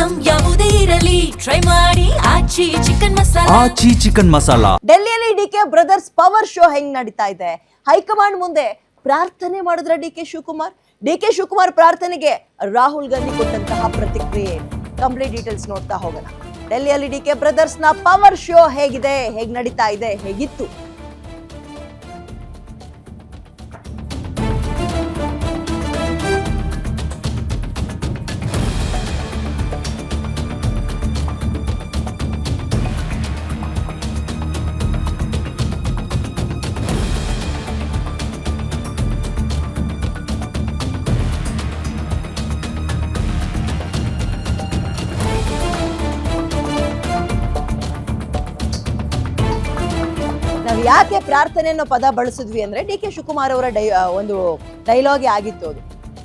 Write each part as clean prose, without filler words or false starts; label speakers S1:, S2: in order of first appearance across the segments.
S1: Item ಯಾವುದೇ ಇರಲಿ try ಮಾಡಿ ಆಚಿ ಚಿಕನ್ ಮಸಾಲಾ.
S2: ಡೆಲ್ಲಿಯಲ್ಲಿ ಡಿಕೆ ಬ್ರದರ್ಸ್ ಪವರ್ ಶೋ ಹೆಂಗ್ ನಡೀತಾ ಇದೆ? ಹೈಕಮಾಂಡ್ ಮುಂದೆ ಪ್ರಾರ್ಥನೆ ಮಾಡಿದ್ರ ಡಿಕೆ ಶಿವಕುಮಾರ್ ಪ್ರಾರ್ಥನೆಗೆ ರಾಹುಲ್ ಗಾಂಧಿ ಕೊಟ್ಟಂತಹ ಪ್ರತಿಕ್ರಿಯೆ. ಕಂಪ್ಲೀಟ್ ಡೀಟೇಲ್ಸ್ ನೋಡ್ತಾ ಹೋಗೋಣ. ಡೆಲ್ಲಿಯಲ್ಲಿ ಡಿಕೆ ಬ್ರದರ್ಸ್ ನ ಪವರ್ ಶೋ ಹೇಗಿದೆ, ಹೇಗ್ ನಡೀತಾ ಇದೆ, ಹೇಗಿತ್ತು? ನಾವು ಯಾಕೆ ಪ್ರಾರ್ಥನೆ ಅನ್ನೋ ಪದ ಬಳಸಿದ್ವಿ ಅಂದ್ರೆ ಡಿ ಕೆ ಶಿವಕುಮಾರ್ ಅವರ ಒಂದು ಡೈಲಾಗ್ ಆಗಿತ್ತು. ಅದು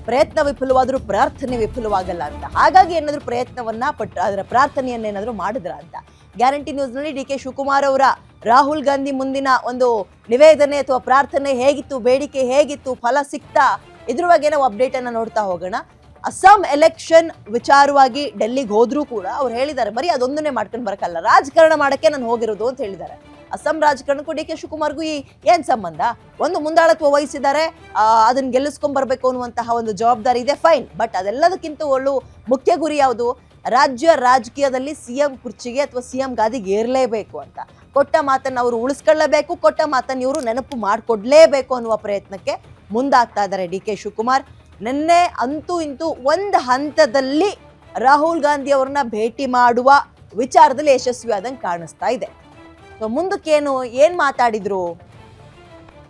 S2: ಪ್ರಯತ್ನ ವಿಫಲವಾದ್ರೂ ಪ್ರಾರ್ಥನೆ ವಿಫಲವಾಗಲ್ಲ ಅಂತ. ಹಾಗಾಗಿ ಏನಾದ್ರು ಪ್ರಯತ್ನವನ್ನ ಅದರ ಪ್ರಾರ್ಥನೆಯನ್ನ ಏನಾದ್ರು ಮಾಡಿದ್ರ ಅಂತ. ಗ್ಯಾರಂಟಿ ನ್ಯೂಸ್ ನಲ್ಲಿ ಡಿ ಕೆ ಶಿವಕುಮಾರ್ ಅವರ ರಾಹುಲ್ ಗಾಂಧಿ ಮುಂದಿನ ಒಂದು ನಿವೇದನೆ ಅಥವಾ ಪ್ರಾರ್ಥನೆ ಹೇಗಿತ್ತು, ಬೇಡಿಕೆ ಹೇಗಿತ್ತು, ಫಲ ಸಿಕ್ತಾ, ಇದ್ರ ಬಗ್ಗೆ ನಾವು ಅಪ್ಡೇಟ್ ಅನ್ನ ನೋಡ್ತಾ ಹೋಗೋಣ. ಅಸ್ಸಾಂ ಎಲೆಕ್ಷನ್ ವಿಚಾರವಾಗಿ ಡೆಲ್ಲಿಗೆ ಹೋದ್ರೂ ಕೂಡ ಅವ್ರು ಹೇಳಿದ್ದಾರೆ, ಬರೀ ಅದೊಂದನ್ನೇ ಮಾಡ್ಕೊಂಡು ಬರಕಲ್ಲ, ರಾಜಕಾರಣ ಮಾಡಕ್ಕೆ ನಾನು ಹೋಗಿರೋದು ಅಂತ ಹೇಳಿದ್ದಾರೆ. ಅಸ್ಸಾಂ ರಾಜಕಾರಣಕ್ಕೂ ಡಿ ಕೆ ಶಿವಕುಮಾರ್ಗೂ ಏನ್ ಸಂಬಂಧ? ಒಂದು ಮುಂದಾಳತ್ವ ವಹಿಸಿದ್ದಾರೆ, ಅದನ್ನ ಗೆಲ್ಲಿಸ್ಕೊಂಡ್ ಬರ್ಬೇಕು ಅನ್ನುವಂತಹ ಒಂದು ಜವಾಬ್ದಾರಿ ಇದೆ, ಫೈನ್. ಬಟ್ ಅದೆಲ್ಲದಕ್ಕಿಂತ ಮುಖ್ಯ ಗುರಿ ಯಾವುದು? ರಾಜ್ಯ ರಾಜಕೀಯದಲ್ಲಿ ಸಿಎಂ ಕುರ್ಚಿಗೆ ಅಥವಾ ಸಿಎಂ ಗಾದಿಗೆ ಏರ್ಲೇಬೇಕು ಅಂತ. ಕೊಟ್ಟ ಮಾತನ್ನು ಅವರು ಉಳಿಸ್ಕೊಳ್ಳಲೇಬೇಕು, ಕೊಟ್ಟ ಮಾತನ್ನು ಇವರು ನೆನಪು ಮಾಡಿಕೊಡ್ಲೇಬೇಕು ಅನ್ನುವ ಪ್ರಯತ್ನಕ್ಕೆ ಮುಂದಾಗ್ತಾ ಇದ್ದಾರೆ ಡಿ ಕೆ ಶಿವಕುಮಾರ್. ನಿನ್ನೆ ಅಂತೂ ಇಂತೂ ಒಂದು ಹಂತದಲ್ಲಿ ರಾಹುಲ್ ಗಾಂಧಿ ಅವ್ರನ್ನ ಭೇಟಿ ಮಾಡುವ ವಿಚಾರದಲ್ಲಿ ಯಶಸ್ವಿಯಾದಂಗೆ ಕಾಣಿಸ್ತಾ ಇದೆ. ಸೊ ಮುಂದಕ್ಕೇನು ಏನ್ ಮಾತಾಡಿದ್ರು,